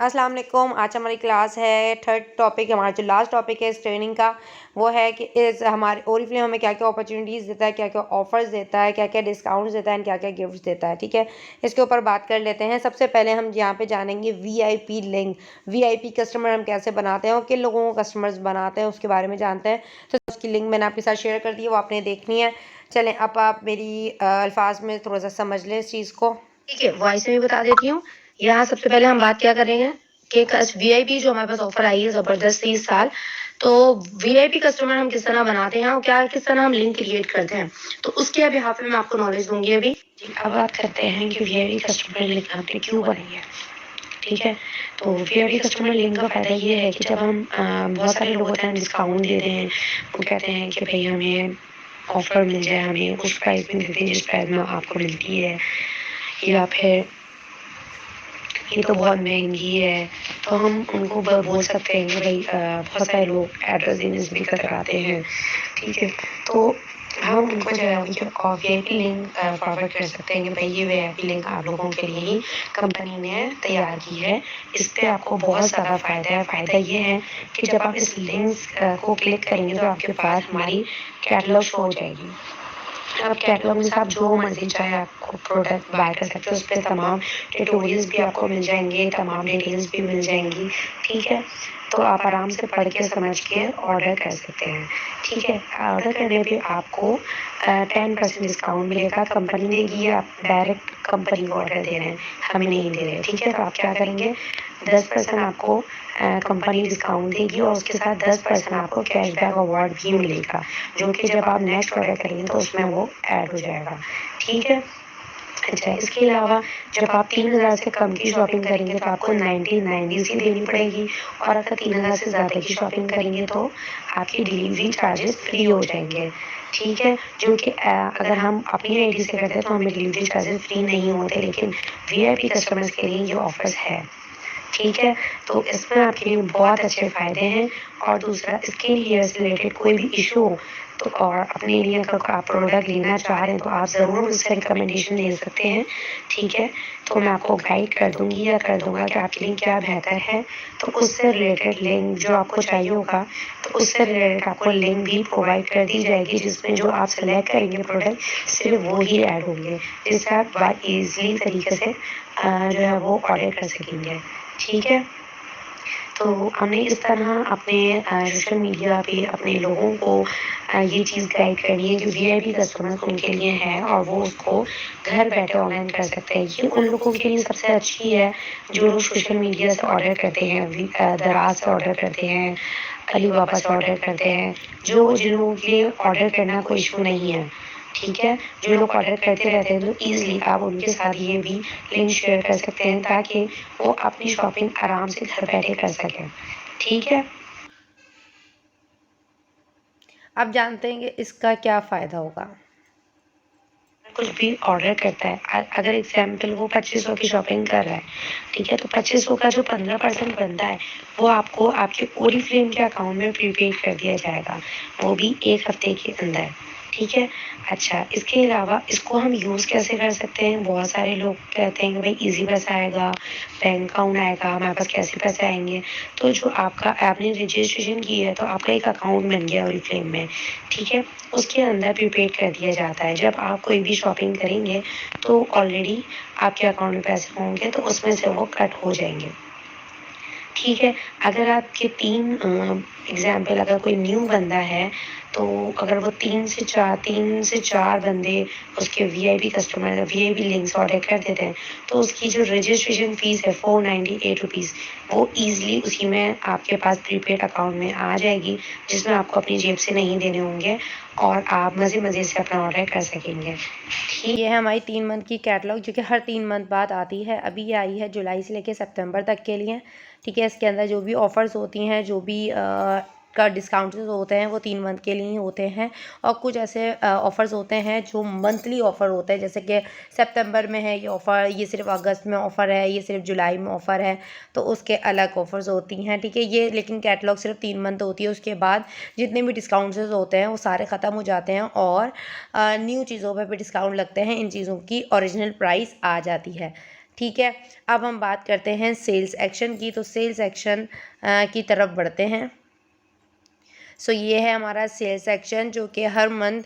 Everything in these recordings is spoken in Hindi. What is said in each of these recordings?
अस्सलाम वालेकुम। आज हमारी क्लास है थर्ड टॉपिक। हमारा जो लास्ट टॉपिक है इस ट्रेनिंग का वो है कि इस हमारे ओरिफ्लेम हमें क्या क्या अपॉर्चुनिटीज़ देता है, क्या क्या ऑफर्स देता है, क्या क्या डिस्काउंट्स देता है, क्या क्या गिफ्ट्स देता है। ठीक है, इसके ऊपर बात कर लेते हैं। सबसे पहले हम यहाँ पे जानेंगे वीआईपी लिंक। वीआईपी कस्टमर हम कैसे बनाते हैं और किन लोगों को कस्टमर्स बनाते हैं उसके बारे में जानते हैं। तो उसकी लिंक मैंने आपके साथ शेयर कर दी है, वो आपने देखनी है। चलें, अब आप मेरी अल्फाज में थोड़ा सा समझ लें इस चीज़ को। ठीक है, वॉइस में भी बता देती हूँ। यहाँ सबसे पहले हम बात क्या करेंगे कि वीआईपी जो हमारे पास ऑफर आई है ज़बरदस्त इस साल। तो वीआईपी कस्टमर हम किस तरह बनाते हैं और क्या किस तरह हम लिंक क्रिएट करते हैं, तो उसके अभी यहाँ पे मैं आपको नॉलेज दूंगी अभी। जी, अब बात करते हैं कि वीआईपी कस्टमर लिंक हमने क्यों बनाई है। ठीक है, तो वीआईपी कस्टमर लिंक का फायदा ये है कि जब हम बहुत सारे लोग होते हैं डिस्काउंट दे रहे हैं, वो कहते हैं कि भाई हमें ऑफर मिल जाए, हमें उस प्राइस में देते हैं जिस प्राइस में आपको मिलती है, या फिर ये तो बहुत महंगी है। तो हम उनको बोल सकते हैं कि भाई बहुत सारे लोग एड्रेस देने से भी कतराते हैं। ठीक है, तो हम उनको जो है उनके वीआईपी लिंक फॉरवर्ड कर सकते हैं कि भाई ये वीआईपी लिंक आप लोगों के लिए ही कंपनी ने तैयार की है। इस पर आपको बहुत ज़्यादा फ़ायदा है। फ़ायदा ये है कि जब आप इस लिंक्स को क्लिक करेंगे तो आपके पास हमारी कैटलॉग शो हो जाएगी। आप कैटलॉग में से आप जो मर्जी चाहे आपको प्रोडक्ट बाय कर सकते हो। उस पर तमाम ट्यूटोरियल्स भी आपको मिल जाएंगे, तमाम डिटेल्स भी मिल जाएंगी। ठीक है, तो आप आराम से पढ़ के समझ के ऑर्डर कर सकते हैं। ठीक है, ऑर्डर करने पे आपको 10% डिस्काउंट मिलेगा। कंपनी देगी या आप डायरेक्ट कंपनी को ऑर्डर दे रहे हैं, हमें नहीं दे रहे। ठीक है, तो आप क्या करेंगे, 10% आपको कंपनी डिस्काउंट देगी और उसके साथ 10% आपको कैशबैक अवार्ड भी मिलेगा, जो कि जब आप नेक्स्ट ऑर्डर करेंगे तो उसमें वो ऐड हो जाएगा। ठीक है, अच्छा, इसके अलावा जब आप 3000 से कम की शॉपिंग करेंगे तो आपको 1990 ही देनी पड़ेगी, और अगर 3000 से ज़्यादा की शॉपिंग करेंगे तो आपकी डिलीवरी चार्जेस फ्री हो जाएंगे। ठीक है, जो कि अगर हम अपनी आईडी से करते हैं तो हमें डिलीवरी चार्जेस फ्री नहीं होते, लेकिन वीआईपी कस्टमर्स के लिए ये ऑफर्स है। ठीक है, तो इसमें आपके लिए बहुत अच्छे फ़ायदे हैं। और दूसरा, इसके लिए से रिलेटेड कोई भी इशू हो तो और अपने लिए अगर आप प्रोडक्ट लेना चाह रहे हैं तो आप ज़रूर मुझसे रिकमेंडेशन ले सकते हैं। ठीक है, तो मैं आपको गाइड कर दूंगी या कर दूंगा कि आपके लिए क्या बेहतर है। तो उससे रिलेटेड लिंक जो आपको चाहिए होगा, तो उससे रिलेटेड आपको लिंक भी प्रोवाइड कर दी जाएगी, जिसमें जो आप सेलेक्ट करेंगे प्रोडक्ट सिर्फ वो ही ऐड होंगे, जिससे आप ईजिली तरीके से जो है वो ऑर्डर कर सकेंगे। ठीक है, तो हमने इस तरह अपने सोशल मीडिया पे अपने लोगों को ये चीज़ गाइड करनी है कि वीआईपी कस्टमर्स उनके लिए है और वो उसको घर बैठे ऑनलाइन कर सकते हैं। ये उन लोगों के लिए सबसे अच्छी है जो लोग सोशल मीडिया से ऑर्डर करते हैं, दराज से ऑर्डर करते हैं, अली बाबा से ऑर्डर करते हैं, जो जिन लोगों के लिए ऑर्डर करना कोई इशू नहीं है। ठीक है, जो लोग ऑर्डर करते रहते हैं तो ईजिली आप उनके साथ ये भी लिंक शेयर कर सकते हैं ताकि वो अपनी शॉपिंग आराम से घर बैठे कर सकें। ठीक है, अब जानते हैं कि इसका क्या फ़ायदा होगा। कुछ भी ऑर्डर करता है, अगर एग्जाम्पल वो 2500 की शॉपिंग कर रहा है, ठीक है, तो 2500 का जो 15% बनता है वो आपको आपके ओरिफ्लेम के अकाउंट में प्रीपेड कर दिया जाएगा, वो भी 1 हफ्ते के अंदर। ठीक है, अच्छा, इसके अलावा इसको हम यूज़ कैसे कर सकते हैं। बहुत सारे लोग कहते हैं कि भाई इजी पैसा आएगा, बैंक अकाउंट आएगा, हमारे पास कैसे पैसे आएंगे। तो जो आपका आपने रजिस्ट्रेशन की है तो आपका एक अकाउंट बन गया ओरिफ्लेम में। ठीक है, उसके अंदर प्रीपेड कर दिया जाता है। जब आप कोई भी शॉपिंग करेंगे तो ऑलरेडी आपके अकाउंट में पैसे होंगे तो उसमें से वो कट हो जाएंगे। ठीक है, अगर आपके 3 एग्जाम्पल, अगर कोई न्यू बंदा है तो अगर वो 3 से 4 बंदे उसके VIP customer VIP links order कर देते हैं तो उसकी जो रजिस्ट्रेशन फ़ीस है 498 रुपीज़, वो ईजिली उसी में आपके पास प्रीपेड अकाउंट में आ जाएगी, जिसमें आपको अपनी जेब से नहीं देने होंगे और आप मज़े मज़े से अपना ऑर्डर कर सकेंगे। ठीक, ये है हमारी 3 मंथ की कैटलॉग जो कि हर 3 मंथ बाद आती है। अभी ये आई है जुलाई से लेकर सितंबर तक के लिए। ठीक है, इसके अंदर जो भी ऑफ़र्स होती हैं, जो भी का डिस्काउंट होते हैं वो 3 मंथ के लिए ही होते हैं। और कुछ ऐसे ऑफ़र्स होते हैं जो मंथली ऑफ़र होते हैं, जैसे कि सितंबर में है ये ऑफ़र, ये सिर्फ अगस्त में ऑफ़र है, ये सिर्फ जुलाई में ऑफ़र है, तो उसके अलग ऑफ़र्स होती हैं। ठीक है, ये लेकिन कैटलॉग सिर्फ 3 मंथ होती है। उसके बाद जितने भी डिस्काउंट्स होते हैं वो सारे ख़त्म हो जाते हैं और न्यू चीज़ों पे भी डिस्काउंट लगते हैं। इन चीज़ों की ओरिजिनल प्राइस आ जाती है। ठीक है, अब हम बात करते हैं सेल्स एक्शन की। तो सेल्स एक्शन की तरफ बढ़ते हैं। सो ये है हमारा सेल्स सेक्शन जो कि हर मंथ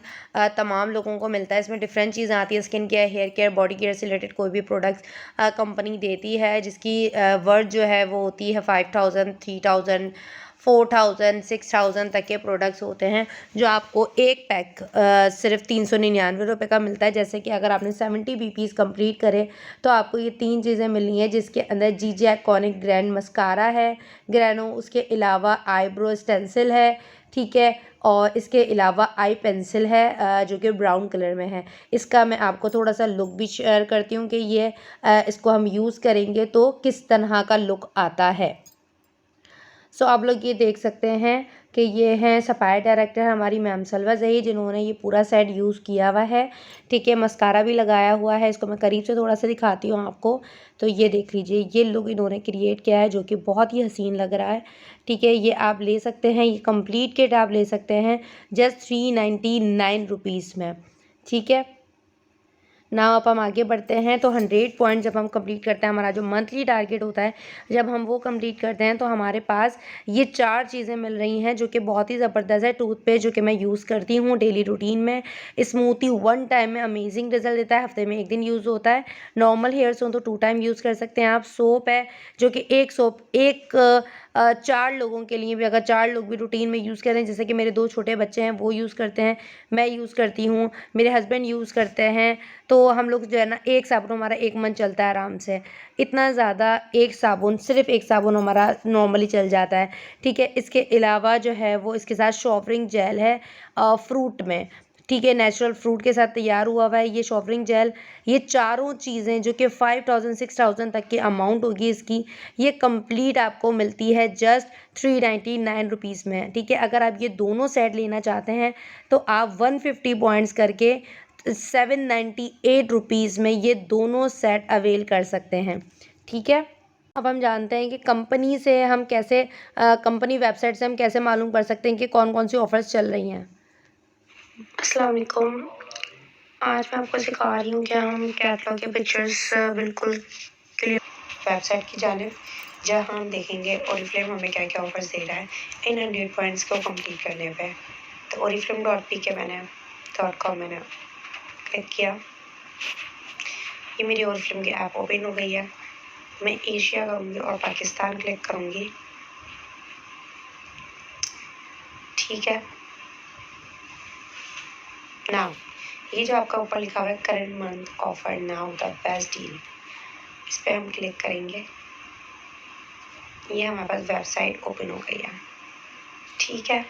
तमाम लोगों को मिलता है। इसमें डिफरेंट चीज़ें आती हैं, skin care, hair care, body care से रिलेटेड कोई भी प्रोडक्ट्स कंपनी देती है, जिसकी वर्थ जो है वो होती है 5000, 3000, 4000, 6000 तक के प्रोडक्ट्स होते हैं, जो आपको एक पैक सिर्फ 399 रुपये का मिलता है। जैसे कि अगर आपने 70 BPs कंप्लीट करे तो आपको ये 3 चीज़ें मिलनी है, जिसके अंदर जीजी आइकॉनिक ग्रैंड मस्कारा है, ग्रैनो, उसके अलावा आईब्रो स्टेंसिल है, ठीक है, और इसके अलावा आई पेंसिल है जो कि ब्राउन कलर में है। इसका मैं आपको थोड़ा सा लुक भी शेयर करती हूँ कि ये इसको हम यूज़ करेंगे तो किस तरह का लुक आता है। सो आप लोग ये देख सकते हैं कि ये हैं सफायर डायरेक्टर हमारी मैम सलवा ज़ही, जिन्होंने ये पूरा सेट यूज़ किया हुआ है, ठीक है। मस्कारा भी लगाया हुआ है, इसको मैं करीब से थोड़ा सा दिखाती हूँ आपको। तो ये देख लीजिए, ये लुक इन्होंने क्रिएट किया है जो कि बहुत ही हसीन लग रहा है, ठीक है। ये आप ले सकते हैं, ये कंप्लीट किट आप ले सकते हैं जस्ट 399 रुपीज़ में, ठीक है ना। अब हम आगे बढ़ते हैं तो 100 पॉइंट जब हम कंप्लीट करते हैं, हमारा जो मंथली टारगेट होता है, जब हम वो कंप्लीट करते हैं तो हमारे पास ये 4 चीज़ें मिल रही हैं जो कि बहुत ही ज़बरदस्त है। टूथपेस्ट जो कि मैं यूज़ करती हूँ डेली रूटीन में, स्मूथी 1 टाइम में अमेजिंग रिजल्ट देता है, हफ्ते में 1 दिन यूज़ होता है। नॉर्मल हेयर्स हो तो 2 टाइम यूज़ कर सकते हैं आप। सोप है जो कि एक सोप 4 लोगों के लिए भी, अगर 4 लोग भी रूटीन में यूज़ करें, जैसे कि मेरे 2 छोटे बच्चे हैं वो यूज़ करते हैं, मैं यूज़ करती हूँ, मेरे हस्बैंड यूज़ करते हैं, तो हम लोग जो है ना, एक साबुन हमारा 1 मंथ चलता है आराम से। इतना ज़्यादा एक साबुन, सिर्फ एक साबुन हमारा नॉर्मली चल जाता है, ठीक है। इसके अलावा जो है वो इसके साथ शॉवरिंग जेल है फ्रूट में, ठीक है, नेचुरल फ्रूट के साथ तैयार हुआ है ये शॉवरिंग जेल। ये चारों चीज़ें जो कि 5000, 6000 तक की अमाउंट होगी इसकी, ये कंप्लीट आपको मिलती है जस्ट 399 रुपीज़ में, ठीक है। अगर आप ये दोनों सेट लेना चाहते हैं तो आप 150 पॉइंट्स करके 798 रुपीज़ में ये दोनों सेट अवेल कर सकते हैं, ठीक है। अब हम जानते हैं कि कंपनी से हम कैसे कंपनी वेबसाइट से हम कैसे मालूम कर सकते हैं कि कौन कौन सी ऑफ़र्स चल रही हैं। अस्सलाम वालेकुम। आज मैं आपको सिखा रही हूँ कि हम कैटलॉग के पिक्चर्स बिल्कुल क्लियर वेबसाइट की जानिब, जहाँ हम देखेंगे ओरिफ्लेम हमें क्या क्या ऑफर्स दे रहा है इन 100 पॉइंट्स को कंप्लीट करने पे। तो oriflame.pk मैंने क्लिक किया, ये मेरी ओरिफ्लेम की ऐप ओपन हो गई है। मैं एशिया करूँगी और पाकिस्तान क्लिक करूँगी, ठीक है। नाउ ये जो आपका ऊपर लिखा हुआ है current month offer now the best deal, इस पर हम क्लिक करेंगे। ये हमारे पास वेबसाइट ओपन हो गई है, ठीक है।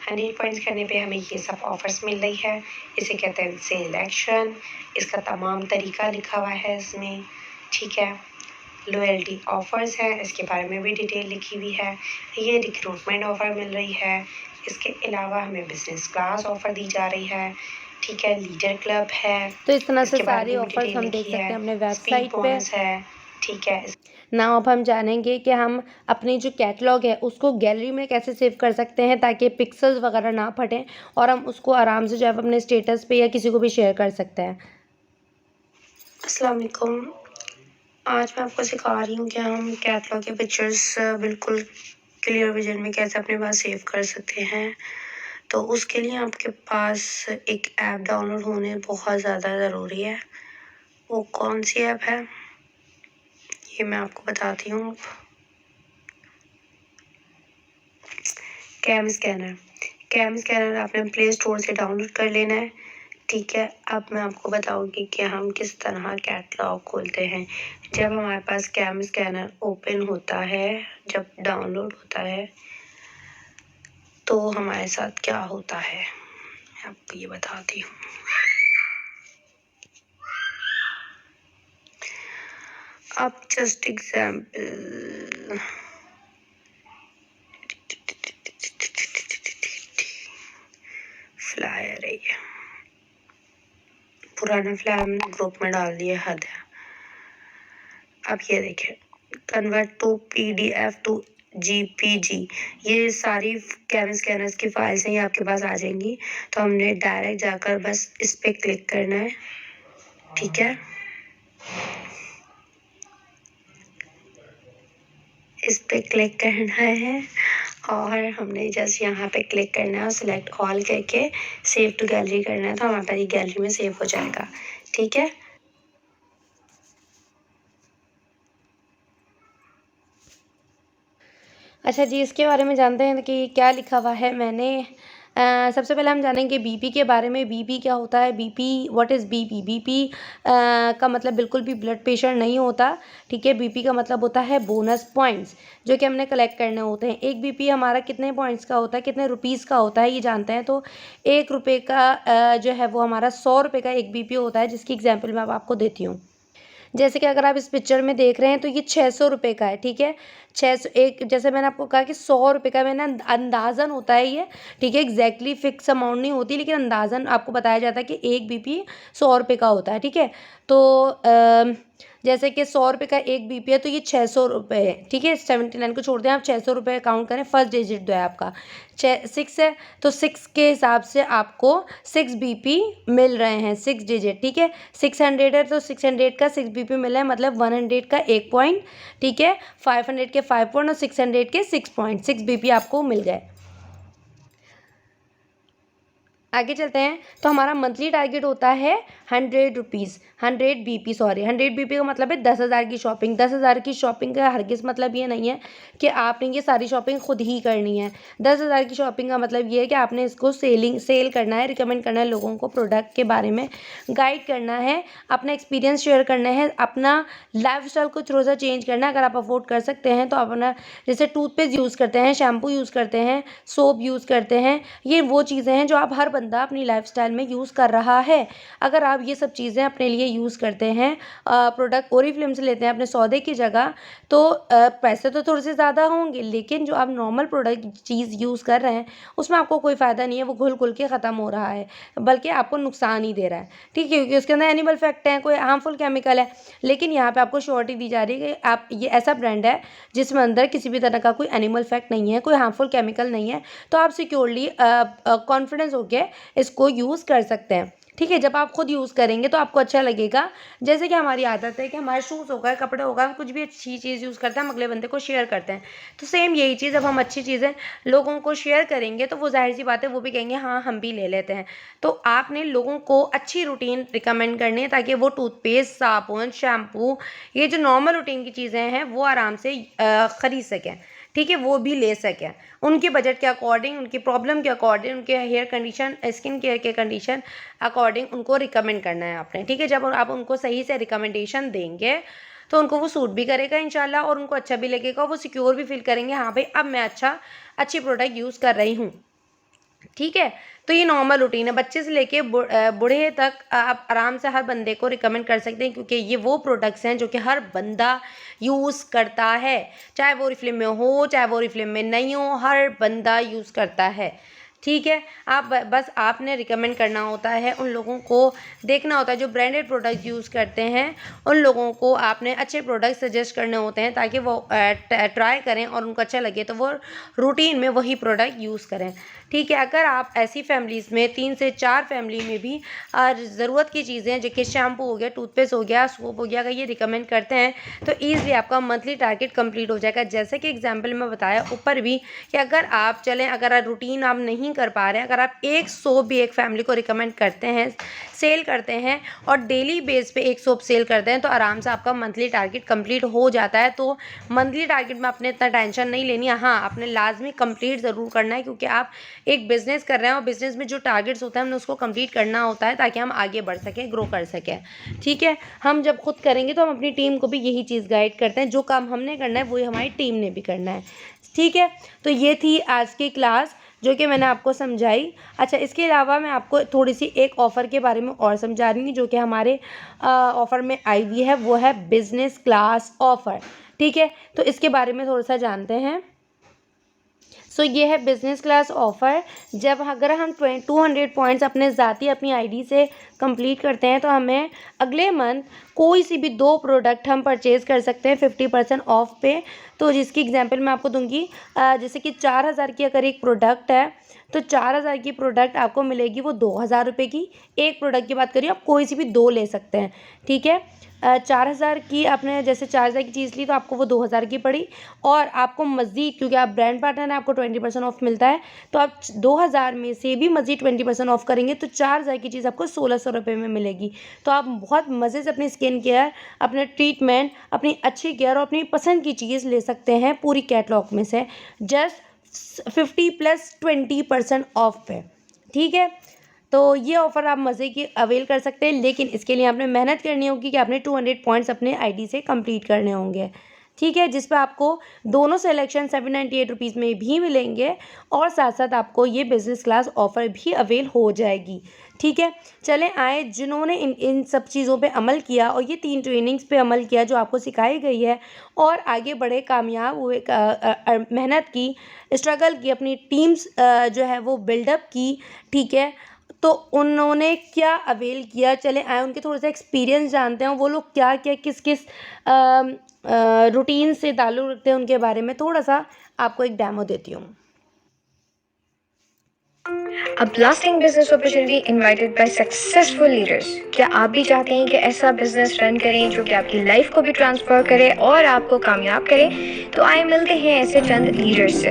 100 पॉइंट्स करने पे हमें ये सब ऑफर्स मिल रही है। इसे कहते हैं सेल एक्शन, इसका तमाम तरीका लिखा हुआ है इसमें, ठीक है। लॉयल्टी ऑफर्स है, इसके बारे में भी डिटेल लिखी हुई है। ये रिक्रूटमेंट ऑफर मिल रही है, इसके अलावा हमें बिजनेस क्लास ऑफर दी जा रही है, ठीक है। लीडर क्लब है, तो इस तरह से इसके बारे सारे में ऑफ़र्स डिटेल हम देख लिखी सकते है। हैं अपने स्पीड वेबसाइट पे। बोनस है, ठीक है। ना अब हम जानेंगे कि हम अपनी जो कैटलॉग है उसको गैलरी में कैसे सेव कर सकते हैं ताकि पिक्सेल्स वगैरह ना फटें और हम उसको आराम से जो है अपने स्टेटस पे या किसी को भी शेयर कर सकते हैं। अस्सलाम वालेकुम। आज मैं आपको सिखा रही हूँ कि हम कैटलॉग के पिक्चर्स बिल्कुल क्लियर विजन में कैसे अपने पास सेव कर सकते हैं। तो उसके लिए आपके पास एक ऐप डाउनलोड होने बहुत ज़्यादा ज़रूरी है। वो कौन सी ऐप है ये मैं आपको बताती हूँ। कैम स्कैनर आपने प्ले स्टोर से डाउनलोड कर लेना है, ठीक है। अब मैं आपको बताऊंगी कि हम किस तरह कैटलॉग खोलते हैं। जब हमारे पास कैम स्कैनर ओपन होता है, जब डाउनलोड होता है, तो हमारे साथ क्या होता है मैं आपको ये बताती हूँ। अब जस्ट एग्जाम्पल, फ्लायर है ये, पुराना फ्लायर हमने ग्रुप में डाल दिया, हद है। अब ये देखिए, convert to PDF to GPG, ये सारी कैम स्कैनर्स की फाइल्स हैं, ये आपके पास आ जाएंगी। तो हमने डायरेक्ट जाकर बस इस पे क्लिक करना है, ठीक है। इस पे क्लिक करना है और हमने जस्ट यहाँ पे क्लिक करना है और सिलेक्ट ऑल करके सेव टू गैलरी करना है, तो हमारे पास ये गैलरी में सेव हो जाएगा। ठीक है, अच्छा जी, इसके बारे में जानते हैं कि क्या लिखा हुआ है। मैंने सबसे पहले हम जानेंगे बीपी के बारे में। बीपी क्या होता है? BP, what is BP? BP का मतलब बिल्कुल भी ब्लड प्रेशर नहीं होता। ठीक है, बीपी का मतलब होता है बोनस पॉइंट्स, जो कि हमने कलेक्ट करने होते हैं। एक बीपी हमारा कितने पॉइंट्स का होता है, कितने रुपीज़ का होता है, ये जानते हैं। तो 1 रुपये का जो है वो हमारा 100 रुपये का एक बीपी होता है, जिसकी एग्जाम्पल मैं अब आपको देती हूँ। जैसे कि अगर आप इस पिक्चर में देख रहे हैं तो ये 600 रुपये का है। ठीक है, 600, एक जैसे मैंने आपको कहा कि 100 रुपये का, मैंने अंदाज़न होता है ये। ठीक है, एग्जैक्टली फिक्स अमाउंट नहीं होती, लेकिन अंदाज़न आपको बताया जाता है कि एक बीपी 100 रुपये का होता है। ठीक है, तो जैसे कि 100 रुपये का एक बीपी है तो ये 600 रुपये है। ठीक है, 79 को छोड़ दें आप, 600 रुपये काउंट करें। फर्स्ट डिजिट जो है आपका 6 है, तो 6 के हिसाब से आपको 6 बीपी मिल रहे हैं, 6 डिजिट। ठीक है, 600 है तो 600 का 6 बीपी मिल रहा है, मतलब 100 का 1 पॉइंट। ठीक है, 500 के 5 पॉइंट और 600 के 6 पॉइंट, 6 बीपी आपको मिल गए। आगे चलते हैं, तो हमारा मंथली टारगेट होता है 100 रुपीज़, 100 बीपी, सॉरी 100 बीपी का मतलब है 10,000 की शॉपिंग। 10,000 की शॉपिंग का हरगिज़ मतलब ये नहीं है कि आपने ये सारी शॉपिंग खुद ही करनी है। 10,000 की शॉपिंग का मतलब ये है कि आपने इसको सेल करना है, रिकमेंड करना है लोगों को, प्रोडक्ट के बारे में गाइड करना है, अपना एक्सपीरियंस शेयर करना है, अपना लाइफस्टाइल को थोड़ा सा चेंज करना है। अगर आप अफोर्ड कर सकते हैं तो अपना, जैसे टूथपेस्ट यूज़ करते हैं, शैम्पू यूज़ करते हैं, सोप यूज़ करते हैं, ये वो चीज़ें हैं जो आप हर बंदा अपनी लाइफस्टाइल में यूज़ कर रहा है। अगर आप ये सब चीज़ें अपने लिए यूज़ करते हैं, प्रोडक्ट ओरिफ्लेम से लेते हैं अपने सौदे की जगह, तो पैसे तो थोड़े से ज़्यादा होंगे, लेकिन जो आप नॉर्मल प्रोडक्ट चीज़ यूज़ कर रहे हैं उसमें आपको कोई फ़ायदा नहीं है, वो घुल के ख़त्म हो रहा है, बल्कि आपको नुकसान ही दे रहा है। ठीक है, क्योंकि उसके अंदर एनिमल फैक्ट हैं, कोई हार्मफुल केमिकल है। लेकिन यहाँ पे आपको श्योरिटी दी जा रही है कि आप, ये ऐसा ब्रांड है जिसमें अंदर किसी भी तरह का कोई एनिमल फैक्ट नहीं है, कोई हार्मफुल केमिकल नहीं है, तो आप सिक्योरली कॉन्फिडेंस होके इसको यूज़ कर सकते हैं। ठीक है, जब आप खुद यूज़ करेंगे तो आपको अच्छा लगेगा। जैसे कि हमारी आदत है कि हमारे शूज़ हो गए, कपड़े हो गए, हम कुछ भी अच्छी चीज़ यूज़ करते हैं, हम अगले बंदे को शेयर करते हैं। तो सेम यही चीज़, जब हम अच्छी चीज़ें लोगों को शेयर करेंगे तो वो ज़ाहिर सी बात है, वो भी कहेंगे हाँ हम भी ले लेते हैं। तो आपने लोगों को अच्छी रूटीन रिकमेंड करनी है, ताकि वो टूथपेस्ट, साबुन, शैम्पू, ये जो नॉर्मल रूटीन की चीज़ें हैं वो आराम से ख़रीद सकें। ठीक है, वो भी ले सकें उनके बजट के अकॉर्डिंग, उनकी प्रॉब्लम के अकॉर्डिंग, उनके हेयर कंडीशन, स्किन केयर के कंडीशन अकॉर्डिंग उनको रिकमेंड करना है आपने। ठीक है, जब आप उनको सही से रिकमेंडेशन देंगे तो उनको वो सूट भी करेगा इंशाल्लाह, और उनको अच्छा भी लगेगा, वो सिक्योर भी फील करेंगे, हाँ भाई अब मैं अच्छी प्रोडक्ट यूज़ कर रही हूँ। ठीक है, तो ये नॉर्मल रूटीन है, बच्चे से लेके बूढ़े तक आप आराम से हर बंदे को रिकमेंड कर सकते हैं, क्योंकि ये वो प्रोडक्ट्स हैं जो कि हर बंदा यूज़ करता है, चाहे वो ओरिफ्लेम में हो, चाहे वो ओरिफ्लेम में नहीं हो, हर बंदा यूज़ करता है। ठीक है, आप बस आपने रिकमेंड करना होता है, उन लोगों को देखना होता है जो ब्रांडेड प्रोडक्ट यूज़ करते हैं, उन लोगों को आपने अच्छे प्रोडक्ट सजेस्ट करने होते हैं, ताकि वो ट्राई करें और उनको अच्छा लगे तो वो रूटीन में वही प्रोडक्ट यूज़ करें। ठीक है, अगर आप ऐसी फैमिलीज़ में 3 से 4 फैमिली में भी ज़रूरत की चीज़ें, जैसे शैम्पू हो गया, टूथपेस्ट हो गया, सोप हो गया, अगर ये रिकमेंड करते हैं तो ईज़िली आपका मंथली टारगेट कंप्लीट हो जाएगा। जैसे कि एग्जांपल में बताया ऊपर भी कि अगर आप चलें, अगर रूटीन आप नहीं कर पा रहे हैं, अगर आप एक सोप भी एक फैमिली को रिकमेंड करते हैं, सेल करते हैं और डेली बेस पे एक सोप सेल करते हैं, तो आराम से आपका मंथली टारगेट कंप्लीट हो जाता है। तो मंथली टारगेट में आपने इतना टेंशन नहीं लेनी है, हाँ आपने लाजमी कंप्लीट ज़रूर करना है, क्योंकि आप एक बिज़नेस कर रहे हैं और बिज़नेस में जो टारगेट्स होता है हमने उसको कंप्लीट करना होता है, ताकि हम आगे बढ़ सकें, ग्रो कर सकें। ठीक है, हम जब खुद करेंगे तो हम अपनी टीम को भी यही चीज़ गाइड करते हैं, जो काम हमने करना है वही हमारी टीम ने भी करना है। ठीक है, तो ये थी आज की क्लास जो कि मैंने आपको समझाई। अच्छा, इसके अलावा मैं आपको थोड़ी सी एक ऑफ़र के बारे में और समझा रही हूँ, जो कि हमारे ऑफ़र में आई हुई है, वो है बिज़नेस क्लास ऑफ़र। ठीक है, तो इसके बारे में थोड़ा सा जानते हैं। सो ये है बिज़नेस क्लास ऑफ़र। जब अगर हम 200 पॉइंट्स अपने ज़ाती अपनी आईडी से कंप्लीट करते हैं तो हमें अगले मंथ कोई सी भी 2 प्रोडक्ट हम परचेज़ कर सकते हैं 50% ऑफ पे। तो जिसकी एग्जांपल मैं आपको दूंगी, जैसे कि 4,000 की अगर एक प्रोडक्ट है तो 4,000 की प्रोडक्ट आपको मिलेगी वो 2,000 रुपये की। एक प्रोडक्ट की बात करिए, आप कोई सी भी 2 ले सकते हैं, ठीक है। 4,000 की आपने जैसे 4,000 की चीज़ ली तो आपको वो 2,000 की पड़ी, और आपको मज़ीद क्योंकि आप ब्रांड पार्टनर हैं, आपको 20% ऑफ मिलता है, तो आप 2,000 में से भी मज़ीद 20% ऑफ करेंगे तो 4,000 की चीज़ आपको 1,600 रुपये में मिलेगी। तो आप बहुत मज़े से अपनी स्किन केयर, अपने ट्रीटमेंट, अपनी अच्छी केयर और अपनी पसंद की चीज़ ले सकते हैं पूरी कैटलॉग में से, जस्ट 50 + 20% ऑफ पे, ठीक है। तो ये ऑफ़र आप मज़े की अवेल कर सकते हैं, लेकिन इसके लिए आपने मेहनत करनी होगी कि आपने 200 पॉइंट्स अपने आईडी से कंप्लीट करने होंगे, ठीक है, जिस पे आपको दोनों सिलेक्शन 798 रुपीज़ में भी मिलेंगे, और साथ साथ आपको ये बिज़नेस क्लास ऑफ़र भी अवेल हो जाएगी, ठीक है। चलें आए जिन्होंने इन सब चीज़ों पे अमल किया और ये 3 ट्रेनिंग्स पे अमल किया जो आपको सिखाई गई है, और आगे बढ़े, कामयाब हुए, मेहनत की, स्ट्रगल की, अपनी टीम्स जो है वो बिल्डअप की, ठीक है। तो उन्होंने क्या अवेल किया, चले आए उनके थोड़ा सा एक्सपीरियंस जानते हैं, वो लोग क्या क्या किस किस रूटीन से ताल्लुक़ रखते हैं, उनके बारे में थोड़ा सा आपको एक डेमो देती हूँ। A blasting business opportunity invited by successful leaders। क्या आप भी चाहते हैं कि ऐसा बिजनेस रन करें जो कि आपकी लाइफ को भी ट्रांसफर करे और आपको कामयाब करे? तो आइए मिलते हैं ऐसे चंद लीडर्स से।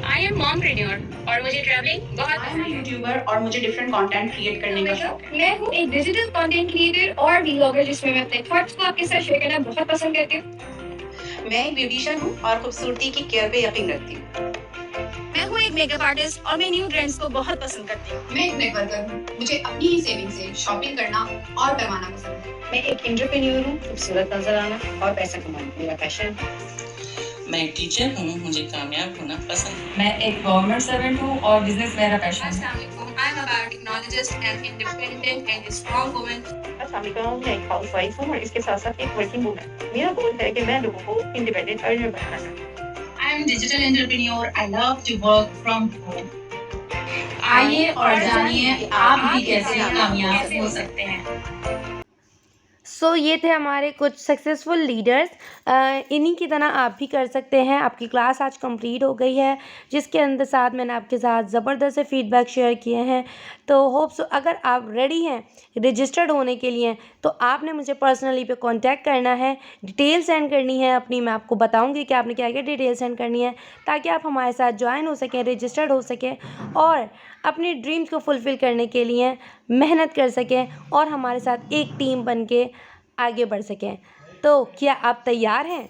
आई एम मॉमप्रेन्योर और मुझे ट्रैवलिंग बहुत आई एम यूट्यूबर और मुझे डिफरेंट कंटेंट क्रिएट करने का शौक है। मैं हूँ एक डिजिटल कंटेंट क्रिएटर और व्लॉगर जिसमें मैं अपने थॉट्स को आपके साथ शेयर करना बहुत पसंद करती हूँ। मैं एक ब्यूटिशियन हूँ और खूबसूरती की केयर पे यकीन रखती हूँ। मैं हूँ एक मेकअप आर्टिस्ट और मैं न्यू ट्रेंड्स को बहुत पसंद करती हूँ। मैं एक नेटवर्कर हूँ, मुझे अपनी ही सेविंग से शॉपिंग करना और करवाना पसंद है। मैं एक एंटरप्रेन्योर हूँ, खूबसूरत नजर आना और पैसा कमाना मेरा पैशन है। मैं एक टीचर हूँ, मुझे कामयाब होना पसंद है। मैं एक गवर्नमेंट सर्वेंट हूँ और बिजनेस मेरा पैशन है। अस्सलाम वालेकुम, I am a biotechnologist and independent and strong woman. अस्सलाम वालेकुम, मैं एक हाउसवाइफ हूँ और इसके साथ साथ एक वर्किंग वुमन। मेरा गोल है कि मैं लोगों को इंडिपेंडेंट अर्नर बनाना चाहती हूँ। I am digital entrepreneur, I love to work from home. आइए और जानिए कि आप भी कैसे कामयाब हो सकते हैं। सो ये थे हमारे कुछ सक्सेसफुल लीडर्स। इन्हीं की तरह आप भी कर सकते हैं। आपकी क्लास आज कंप्लीट हो गई है, जिसके अंदर साथ मैंने आपके साथ ज़बरदस्त से फीडबैक शेयर किए हैं। तो होप्स अगर आप रेडी हैं रजिस्टर्ड होने के लिए, तो आपने मुझे पर्सनली पे कांटेक्ट करना है, डिटेल सेंड करनी है अपनी। मैं आपको बताऊंगी कि आपने क्या क्या डिटेल सेंड करनी है, ताकि आप हमारे साथ ज्वाइन हो सकें, रजिस्टर्ड हो सकें और अपनी ड्रीम्स को फुलफ़िल करने के लिए मेहनत कर सकें और हमारे साथ एक टीम बन के आगे बढ़ सकें। तो क्या आप तैयार हैं?